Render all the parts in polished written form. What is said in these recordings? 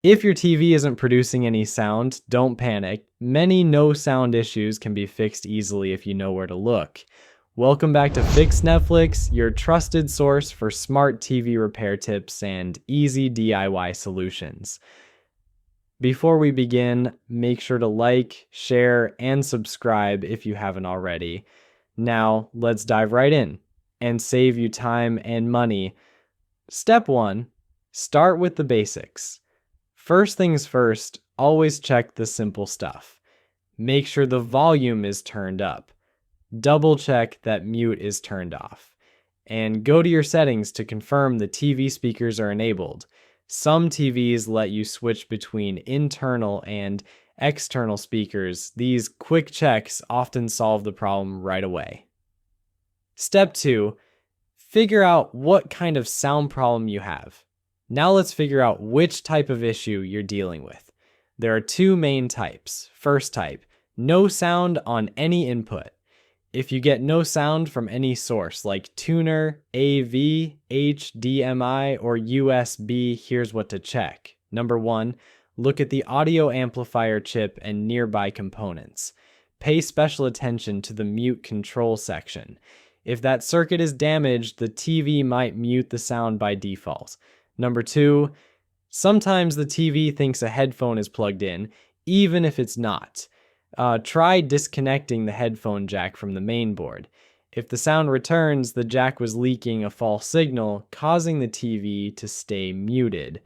If your TV isn't producing any sound, don't panic. Many no sound issues can be fixed easily if you know where to look. Welcome back to Fix Netflix, your trusted source for smart TV repair tips and easy DIY solutions. Before we begin, make sure to like, share, and subscribe if you haven't already. Now, let's dive right in and save you time and money. Step 1. Start with the basics. First things first, always check the simple stuff. Make sure the volume is turned up. Double check that mute is turned off. And go to your settings to confirm the TV speakers are enabled. Some TVs let you switch between internal and external speakers. These quick checks often solve the problem right away. Step 2. Figure out what kind of sound problem you have. Now let's figure out which type of issue you're dealing with. There are two main types. First type, no sound on any input. If you get no sound from any source like tuner, AV, HDMI, or USB, here's what to check. Number 1, look at the audio amplifier chip and nearby components. Pay special attention to the mute control section. If that circuit is damaged, the TV might mute the sound by default. Number 2, sometimes the TV thinks a headphone is plugged in, even if it's not. Try disconnecting the headphone jack from the main board. If the sound returns, the jack was leaking a false signal, causing the TV to stay muted.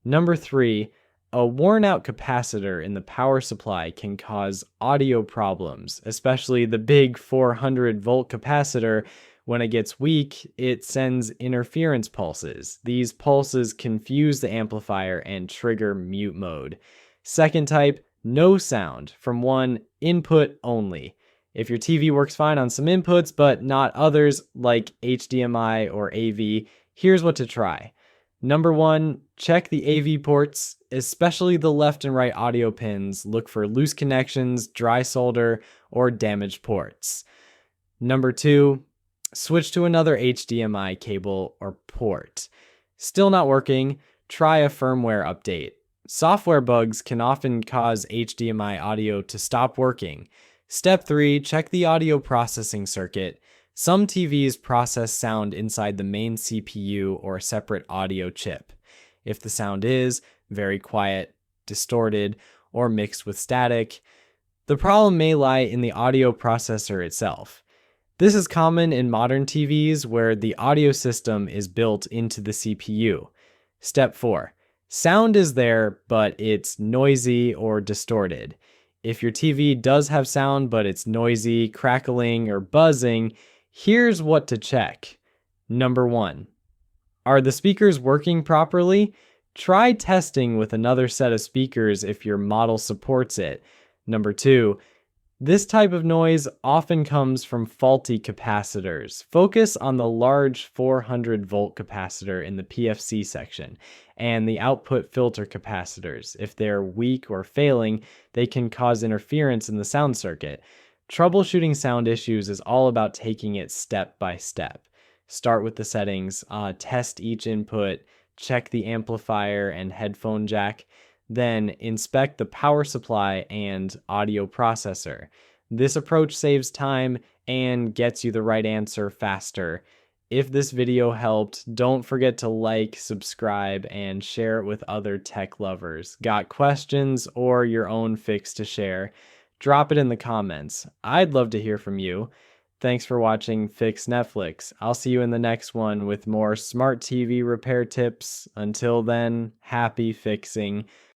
Number 3, a worn-out capacitor in the power supply can cause audio problems, especially the big 400-volt capacitor. When it gets weak, it sends interference pulses. These pulses confuse the amplifier and trigger mute mode. Second type, no sound from one input only. If your TV works fine on some inputs but not others like HDMI or AV, here's what to try. Number 1, check the AV ports, especially the left and right audio pins. Look for loose connections, dry solder, or damaged ports. Number 2, switch to another HDMI cable or port. Still not working? Try a firmware update. Software bugs can often cause HDMI audio to stop working. Step 3, check the audio processing circuit. Some TVs process sound inside the main CPU or a separate audio chip. If the sound is very quiet, distorted, or mixed with static, the problem may lie in the audio processor itself. This is common in modern TVs where the audio system is built into the CPU. Step 4. Sound is there, but it's noisy or distorted. If your TV does have sound, but it's noisy, crackling, or buzzing, here's what to check. Number 1. Are the speakers working properly? Try testing with another set of speakers if your model supports it. Number 2. This type of noise often comes from faulty capacitors. Focus on the large 400-volt capacitor in the PFC section and the output filter capacitors. If they're weak or failing, they can cause interference in the sound circuit. Troubleshooting sound issues is all about taking it step by step. Start with the settings, test each input, check the amplifier and headphone jack, then inspect the power supply and audio processor. This approach saves time and gets you the right answer faster. If this video helped, don't forget to like, subscribe, and share it with other tech lovers. Got questions or your own fix to share? Drop it in the comments. I'd love to hear from you. Thanks for watching Fix Netflix. I'll see you in the next one with more smart TV repair tips. Until then, happy fixing.